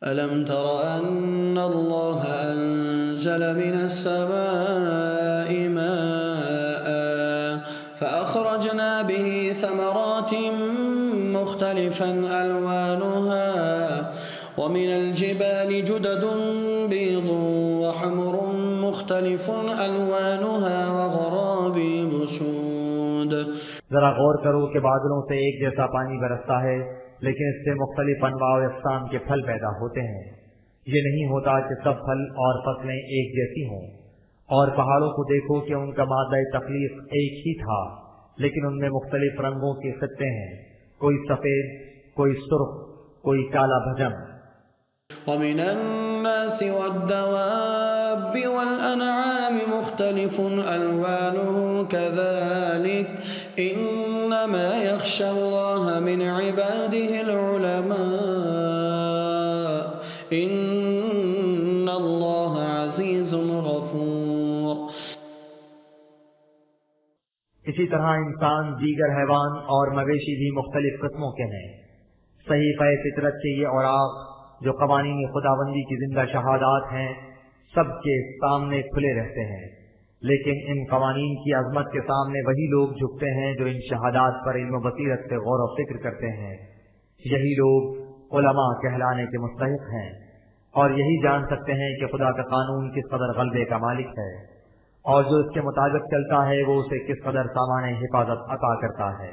ألم تر أن الله أنزل من السماء ماء فأخرجنا به ثمرات مختلفا ألوانها ومن الجبال جدد بيض وحمر مختلف ألوانها وغرابيب سود۔ ذرا غور کرو کہ بادلوں سے ایک جیسا پانی برستا ہے، لیکن اس سے مختلف انواع و اقسام کے پھل پیدا ہوتے ہیں۔ یہ نہیں ہوتا کہ سب پھل اور فصلیں ایک جیسی ہوں۔ اور پہاڑوں کو دیکھو کہ ان کا مادہ تخلیق ایک ہی تھا، لیکن ان میں مختلف رنگوں کے خطے ہیں، کوئی سفید، کوئی سرخ، کوئی کالا بھجم۔ ومن الناس والدواب والأنعام مختلف ألوانه كذلك إنما يخشى الله من عباده العلماء إن الله عزيز غفور۔ اسی طرح انسان، دیگر حیوان اور مویشی بھی مختلف قسموں کے ہیں۔ صحیفہ فطرت کے یہ اوراق جو قوانین خداوندی کی زندہ شہادات ہیں، سب کے سامنے کھلے رہتے ہیں، لیکن ان قوانین کی عظمت کے سامنے وہی لوگ جھکتے ہیں جو ان شہادات پر علم و بصیرت سے غور و فکر کرتے ہیں۔ یہی لوگ علماء کہلانے کے مستحق ہیں، اور یہی جان سکتے ہیں کہ خدا کا قانون کس قدر غلبے کا مالک ہے، اور جو اس کے مطابق چلتا ہے وہ اسے کس قدر سامان حفاظت عطا کرتا ہے۔